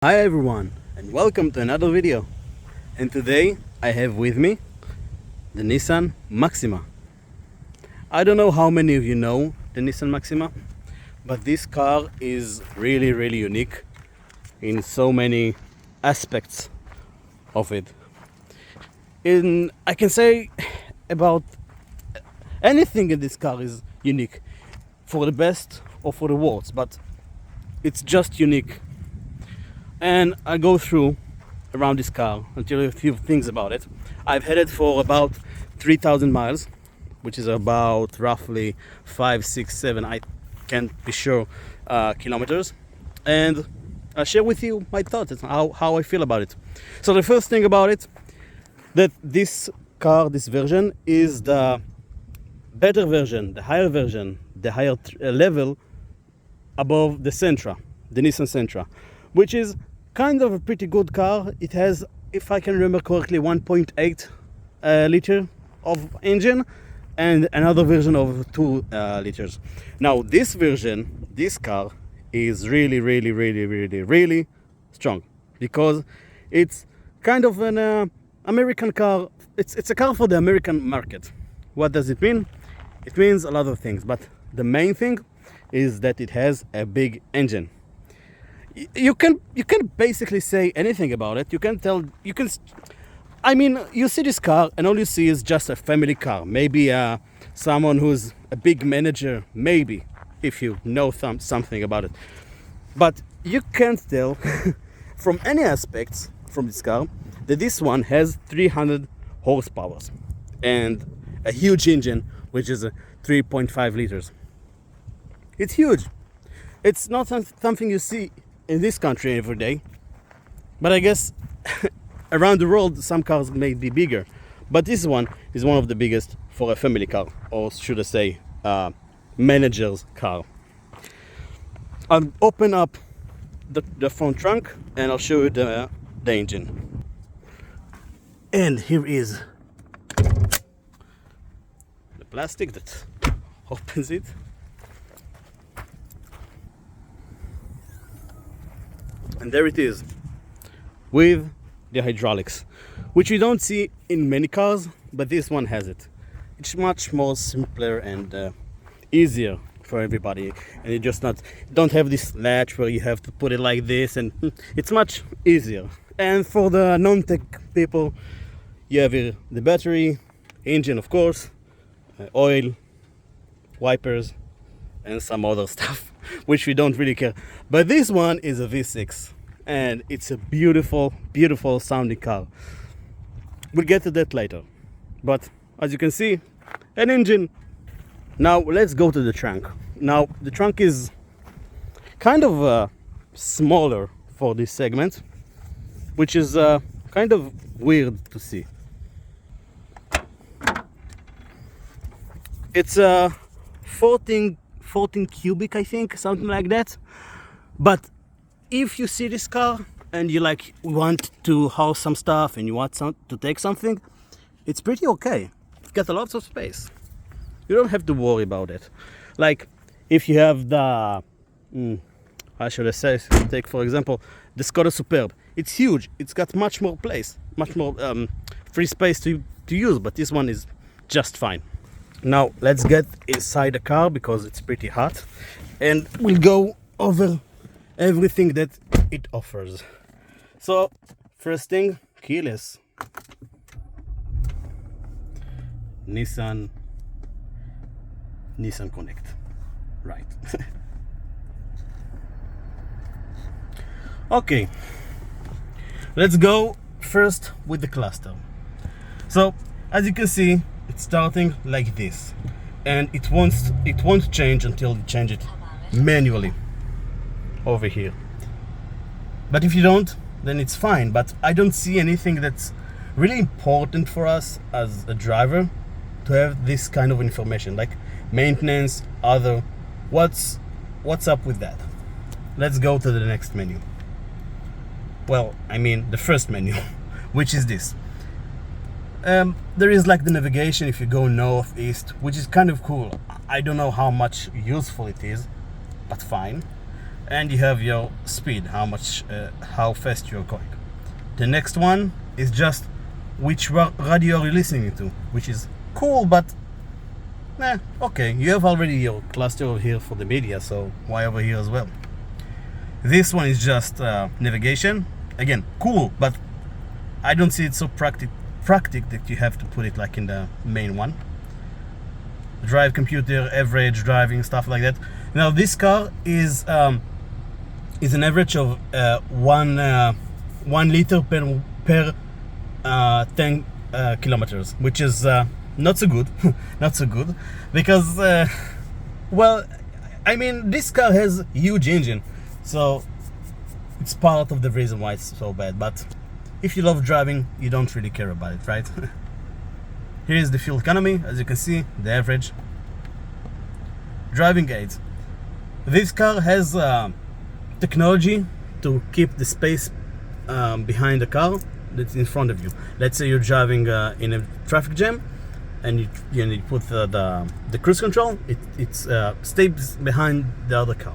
Hi everyone, and welcome to another video. And today I have with me the Nissan MAXIMA. I don't know how many of you know the Nissan MAXIMA, but this car is really unique in so many aspects of it. I can say about anything in this car is unique, for the best or for the worst, but it's just unique. And I go through around this car and tell you a few things about it. I've had it for about 3,000 miles, which is about roughly 5, 6, 7, I can't be sure, kilometers. And I'll share with you my thoughts, how I feel about it. So the first thing about it, that this car, this version, is the better version, the higher version, the higher level above the Sentra, the Nissan Sentra, which is kind of a pretty good car. It has, if I can remember correctly, 1.8 liter of engine and another version of 2 liters. Now this version, this car is really strong, because it's kind of an American car. It's a car for the American market. What does it mean? It means a lot of things, but the main thing is that it has a big engine. You can basically say anything about it. I mean, you see this car and all you see is just a family car. Maybe someone who's a big manager, maybe, if you know something about it. But you can't tell from any aspects from this car that this one has 300 horsepower and a huge engine, which is a 3.5 liters. It's huge. It's not something you see in this country every day, but I guess around the world some cars may be bigger, but this one is one of the biggest for a family car, or should I say manager's car. I'll open up the front trunk and I'll show you the engine. And here is the plastic that opens it. And there it is, with the hydraulics, which you don't see in many cars, but this one has it. It's much more simpler and easier for everybody, and you just don't have this latch where you have to put it like this, and it's much easier. And for the non-tech people, you have here the battery, engine of course, oil, wipers, and some other stuff which we don't really care. But this one is a V6 and it's a beautiful sounding car. We'll get to that later. But as you can see, an engine. Now let's go to the trunk. Now the trunk is kind of smaller for this segment, which is kind of weird to see. It's 14 cubic, I think, something like that. But if you see this car and you want to house some stuff and you want to take something, it's pretty okay. It's got a lot of space. You don't have to worry about it. Like if you have the how should I say, take for example the Skoda Superb. It's huge. It's got much more place, much more free space to use, but this one is just fine. Now let's get inside the car because it's pretty hot, and we'll go over everything that it offers. So first thing, keyless. Nissan Connect, right? Okay, let's go first with the cluster. So as you can see, it's starting like this, and it won't change until you change it manually over here. But if you don't, then it's fine. But I don't see anything that's really important for us as a driver to have this kind of information, like maintenance, other. What's up with that? Let's go to the next menu. Well, I mean the first menu, which is this. There is like the navigation if you go north, east, which is kind of cool. I don't know how much useful it is, but fine. and you have your speed, how fast you're going. The next one is just which radio are you listening to, which is cool, but okay, you have already your cluster over here for the media, so why over here as well? This one is just navigation. Again, cool, but I don't see it so practic that you have to put it like in the main one. Drive computer, average driving, stuff like that. Now this car is an average of 1 liter per 10 kilometers, which is not so good. Not so good, because well, I mean, this car has huge engine, so it's part of the reason why it's so bad. But if you love driving, you don't really care about it, right? Here is the fuel economy, as you can see, the average. Driving aids. This car has technology to keep the space behind the car that's in front of you. Let's say you're driving in a traffic jam, and you put the cruise control. It stays behind the other car.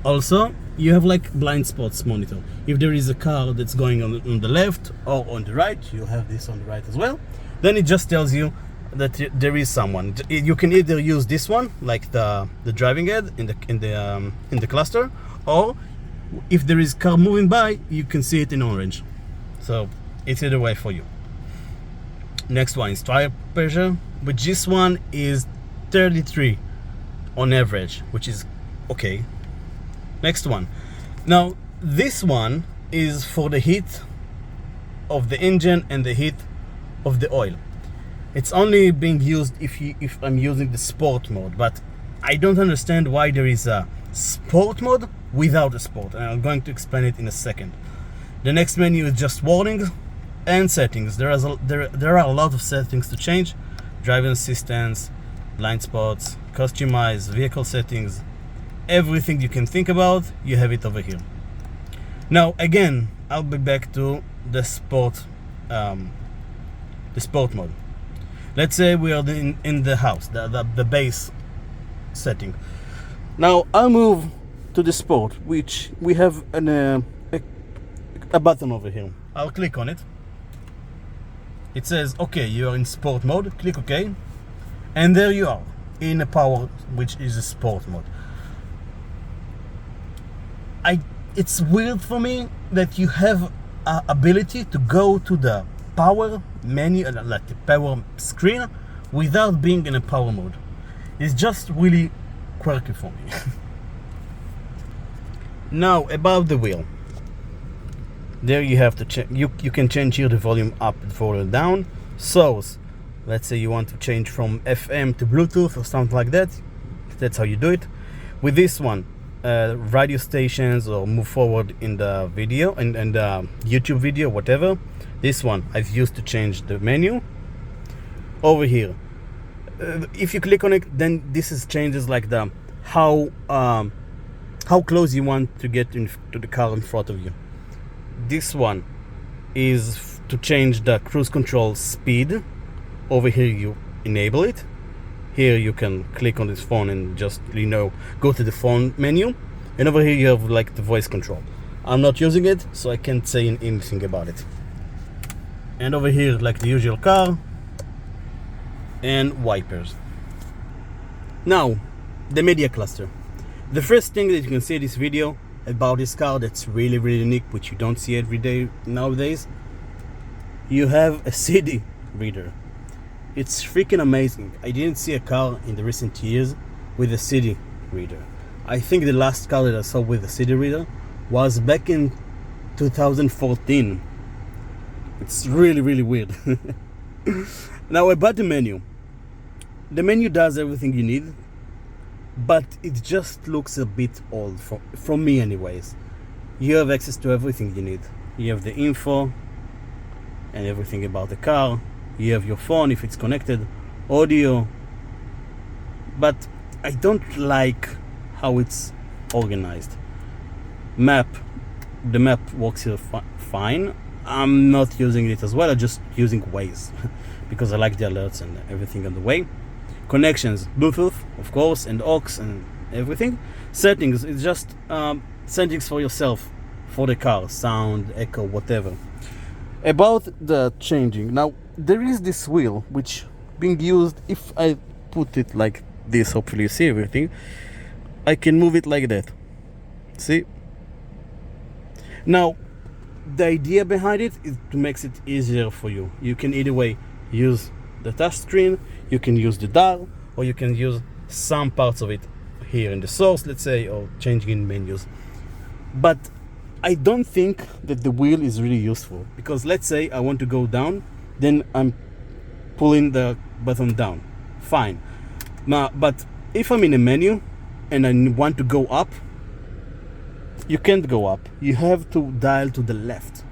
Also, you have like blind spots monitor. If there is a car that's going on the left or on the right, you have this on the right as well. Then it just tells you that there is someone. You can either use this one, like the driving aid in the cluster, or if there is car moving by, you can see it in orange. So it's either way for you. Next one is tire pressure, but this one is 33 on average, which is okay. Next one. Now this one is for the heat of the engine and the heat of the oil. It's only being used if I'm using the sport mode, but I don't understand why there is a sport mode without a sport, and I'm going to explain it in a second. The next menu is just warnings and settings. There are a lot of settings to change: driving assistance, blind spots, customize, vehicle settings, everything you can think about, you have it over here. Now again, I'll be back to the sport mode. Let's say we are in the house, the base setting. Now I'll move to the sport, which we have a button over here. I'll click on it. It says, okay, you are in sport mode. Click OK, and there you are in a power, which is a sport mode. It's weird for me that you have ability to go to the power menu, like the power screen, without being in a power mode. It's just really quirky for me. Now about the wheel. There you have to you can change here the volume up and volume down. So let's say you want to change from FM to Bluetooth or something like that. That's how you do it. With this one, radio stations, or move forward in the video and the YouTube video, whatever. This one I've used to change the menu. Over here, if you click on it, then this is changes like the how close you want to get to the car in front of you. This one is to change the cruise control speed. Over here you enable it. Here you can click on this phone and just go to the phone menu, and over here you have like the voice control. I'm not using it, so I can't say anything about it. And over here, like the usual car and wipers. Now the media cluster. The first thing that you can see in this video about this car that's really unique, which you don't see every day nowadays, you have a CD reader. It's freaking amazing. I didn't see a car in the recent years with a CD reader. I think the last car that I saw with a CD reader was back in 2014. It's really weird. Now about the menu. The menu does everything you need, but it just looks a bit old from me anyways. You have access to everything you need. You have the info and everything about the car. You have your phone if it's connected, audio, but I don't like how it's organized. The map works here fine. I'm not using it as well. I'm just using Waze because I like the alerts and everything on the way. Connections, Bluetooth, of course, and aux and everything. Settings, it's just settings for yourself, for the car, sound, echo, whatever. About the changing, now there is this wheel which being used. If I put it like this, hopefully you see everything, I can move it like that. See? Now the idea behind it is to make it easier for you. You can either way use the touch screen, you can use the dial, or you can use some parts of it here in the source, let's say, or changing in menus. But I don't think that the wheel is really useful, because let's say I want to go down, then I'm pulling the button down. Fine. Now, but if I'm in a menu and I want to go up, you can't go up. You have to dial to the left.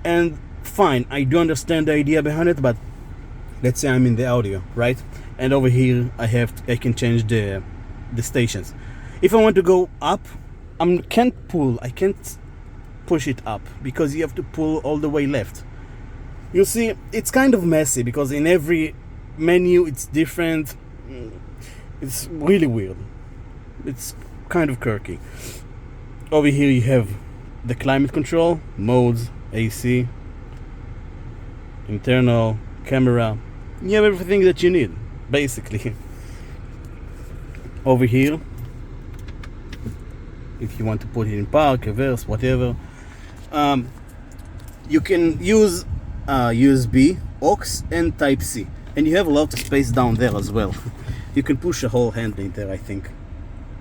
And fine, I do understand the idea behind it, but let's say I'm in the audio, right? And over here I can change the stations. If I want to go up, I can't push it up, because you have to pull all the way left. You see, it's kind of messy, because in every menu it's different. It's really weird. It's kind of quirky. Over here you have the climate control, modes, AC, internal, camera. You have everything that you need, basically. Over here, if you want to put it in park, reverse, whatever, you can use USB, aux, and Type-C, and you have a lot of space down there as well. You can push a whole hand in there, I think.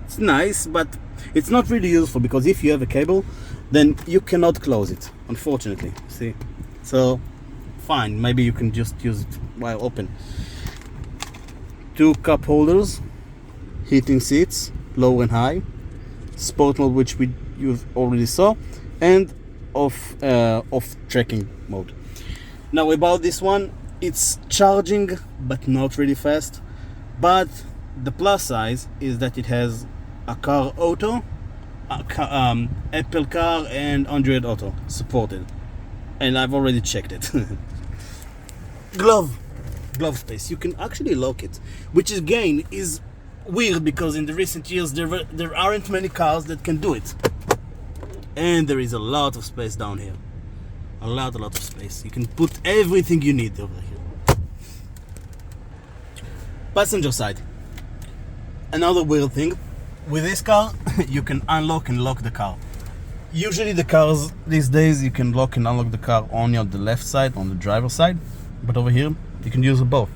It's nice, but it's not really useful, because if you have a cable, then you cannot close it, unfortunately. See? So, fine, maybe you can just use it while open. 2 cup holders, heating seats, low and high, sport mode, which you've already saw, and off tracking mode. Now about this one, it's charging but not really fast, but the plus size is that it has a car auto, Apple Car and Android Auto supported, and I've already checked it. glove space, you can actually lock it, which again is weird, because in the recent years there aren't many cars that can do it, and there is a lot of space down here, a lot of space. You can put everything you need over here. Passenger side, another weird thing with this car, you can unlock and lock the car. Usually the cars these days, you can lock and unlock the car only on the left side, on the driver's side, but over here you can use both.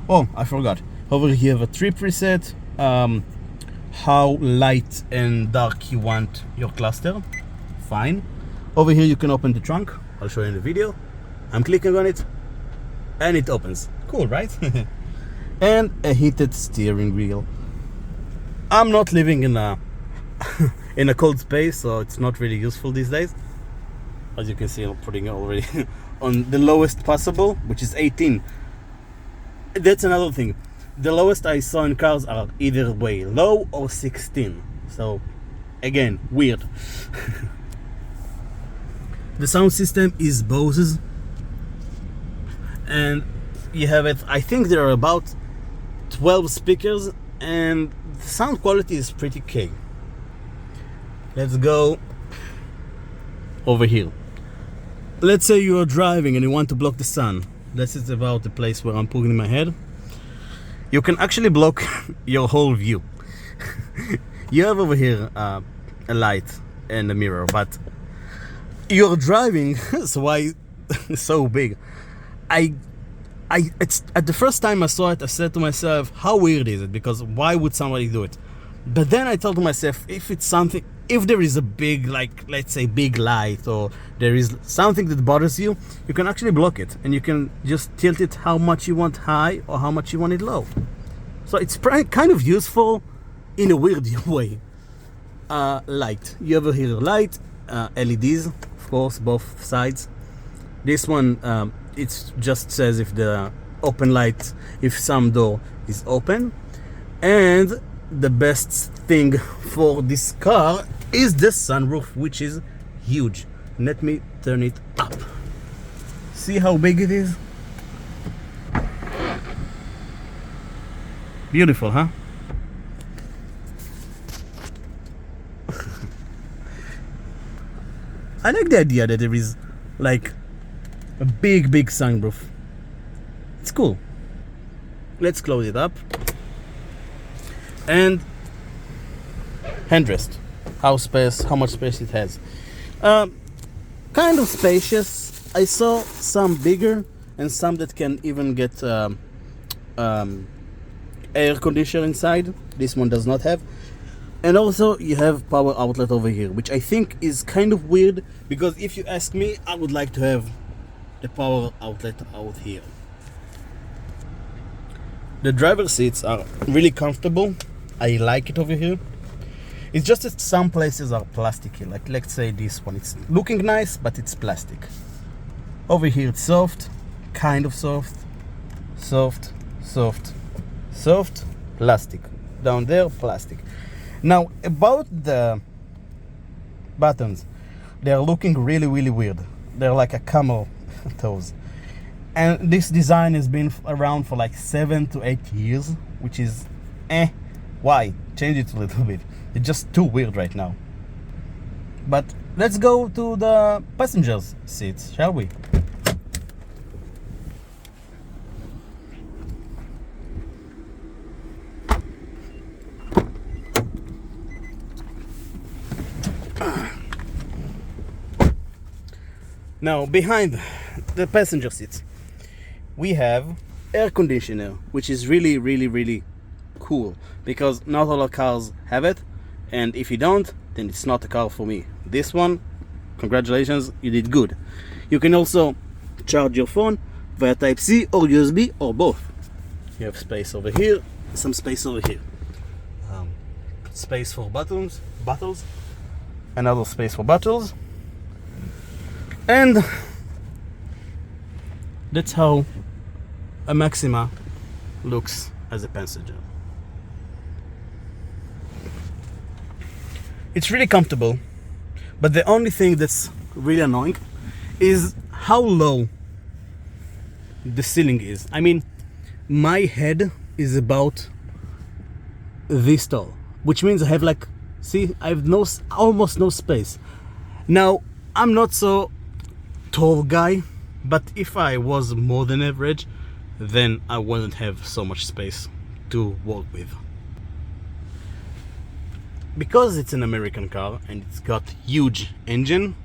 Oh, I forgot, over here you have a trip preset, how light and dark you want your cluster. Fine. Over here you can open the trunk. I'll show you in the video. I'm clicking on it and it opens. Cool, right? And a heated steering wheel. I'm not living in a in a cold space, so it's not really useful these days. As you can see, I'm putting it already on the lowest possible, which is 18. That's another thing. The lowest I saw in cars are either way low or 16. So again, weird. The sound system is Bose's, and you have it, I think there are about 12 speakers, and the sound quality is pretty okay. Let's go over here. Let's say you are driving and you want to block the sun. This is about the place where I'm putting my head. You can actually block your whole view. You have over here a light and a mirror, but you're driving, so why so big? It's at the first time I saw it, I said to myself, how weird is it? Because why would somebody do it? But then I thought to myself, if it's something, if there is a big, like, let's say big light, or there is something that bothers you, you can actually block it, and you can just tilt it how much you want high or how much you want it low. So it's kind of useful in a weird way. Light, you have here light, LEDs, of course, both sides. This one, it just says if the open light, if some door is open. And the best thing for this car is the sunroof, which is huge. Let me turn it up. See how big it is? Beautiful, huh? I like the idea that there is like a big sunroof. It's cool. Let's close it up. And handrest. How much space it has. Kind of spacious. I saw some bigger and some that can even get air conditioner inside. This one does not have. And also you have power outlet over here, which I think is kind of weird, because if you ask me, I would like to have the power outlet out here. The driver seats are really comfortable. I like it over here. It's just that some places are plasticky, like let's say this one. It's looking nice, but it's plastic. Over here it's soft, kind of soft, plastic. Down there, plastic. Now, about the buttons, they're looking really weird. They're like a camel toes. And this design has been around for like 7 to 8 years, which is why? Change it a little bit. It's just too weird right now. But let's go to the passengers' seats, shall we? Now, behind the passenger seats, we have air conditioner, which is really cool, because not all cars have it, and if you don't, then it's not a car for me. This one, congratulations, you did good. You can also charge your phone via Type-C or USB or both. You have space over here, some space over here. Space for bottles, another space for bottles. And that's how a Maxima looks as a passenger. It's really comfortable, but the only thing that's really annoying is how low the ceiling is. I mean, my head is about this tall, which means I have like, see, I have almost no space. Now, I'm not so tall guy, but if I was more than average, then I wouldn't have so much space to work with. Because it's an American car and it's got huge engine,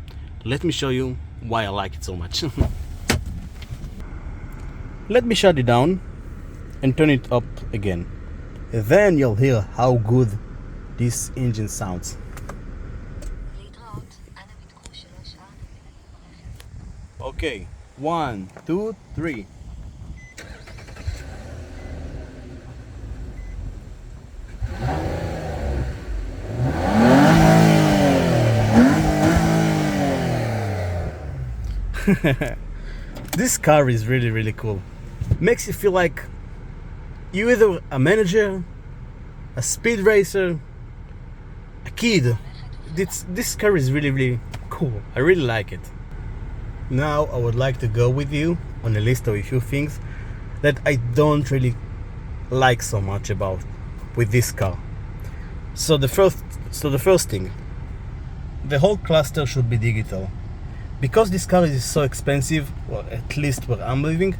let me show you why I like it so much. Let me shut it down and turn it up again. Then you'll hear how good this engine sounds. Okay, 1, 2, 3. This car is really cool. Makes you feel like you're either a manager, a speed racer, a kid. This car is really cool. I really like it. Now I would like to go with you on a list of a few things that I don't really like so much about with this car. So the first thing, the whole cluster should be digital. Because this car is so expensive, or at least where I'm living,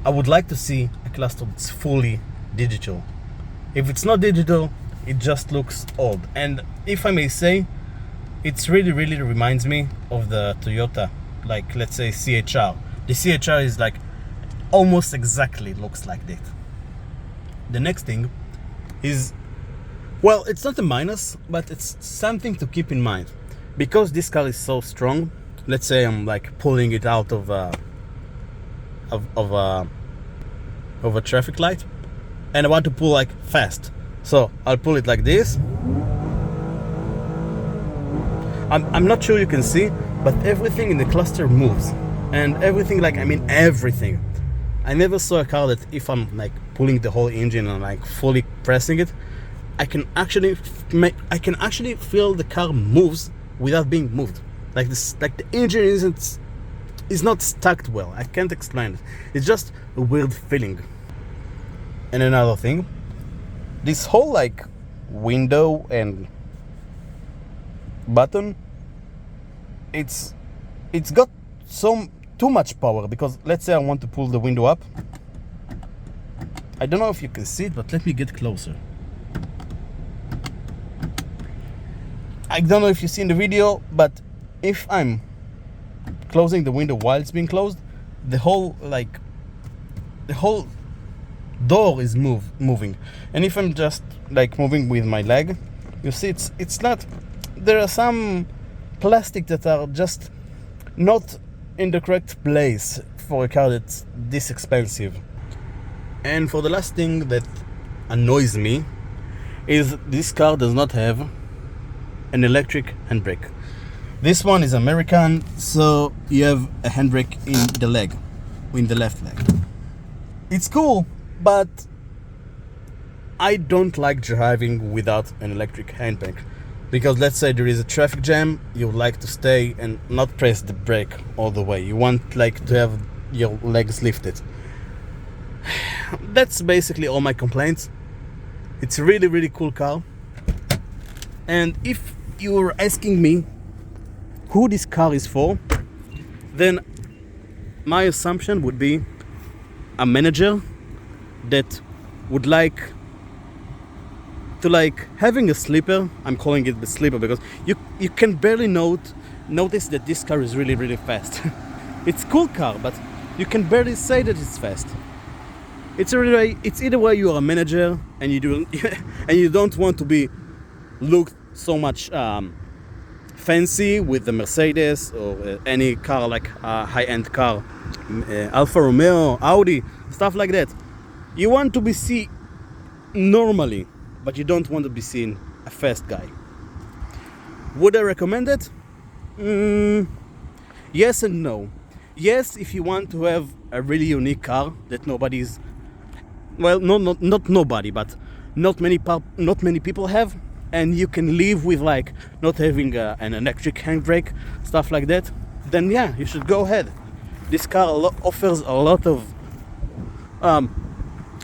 I would like to see a cluster that's fully digital. If it's not digital, it just looks old. And if I may say, it's really reminds me of the Toyota, like let's say CHR. The CHR is like almost exactly looks like that. The next thing is, well, it's not a minus, but it's something to keep in mind. Because this car is so strong, let's say I'm like pulling it out of a traffic light, and I want to pull like fast. So I'll pull it like this. I'm not sure you can see, but everything in the cluster moves, and everything, like I mean everything. I never saw a car that if I'm like pulling the whole engine and like fully pressing it, I can actually feel the car moves without being moved. Like this, like the engine is not stacked well. I can't explain it. It's just a weird feeling. And another thing, this whole like window and button it's got too much power, because let's say I want to pull the window up. I don't know if you can see it, but let me get closer. I don't know if you see in the video, but if I'm closing the window while it's being closed, the whole door is moving. And if I'm just like moving with my leg, you see it's not, there are some plastic that are just not in the correct place for a car that's this expensive. And for the last thing that annoys me is this car does not have an electric handbrake. This one is American, so you have a handbrake in the leg, in the left leg. It's cool, but I don't like driving without an electric handbrake, because let's say there is a traffic jam, you would like to stay and not press the brake all the way. You want like to have your legs lifted. That's basically all my complaints. It's a really, really cool car. And if you're asking me who this car is for, then my assumption would be a manager that would like to having a sleeper. I'm calling it the sleeper because you can barely notice that this car is really, really fast. It's a cool car, but you can barely say that it's fast. It's either way you are a manager and you don't want to be looked so much fancy with the Mercedes or any car, like a high-end car, Alfa Romeo, Audi, stuff like that. You want to be seen normally, but you don't want to be seen a fast guy. Would I recommend it? Yes and no. Yes, if you want to have a really unique car that nobody's, well, not nobody, but not many people have, and you can live with like not having an electric handbrake, stuff like that, then yeah, you should go ahead. This car offers a lot of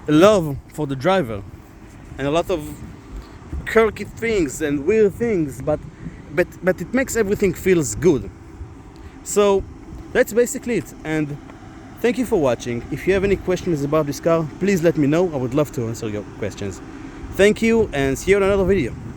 love for the driver and a lot of quirky things and weird things, but it makes everything feels good. So that's basically it, and thank you for watching. If you have any questions about this car, please let me know. I would love to answer your questions. Thank you, and see you in another video.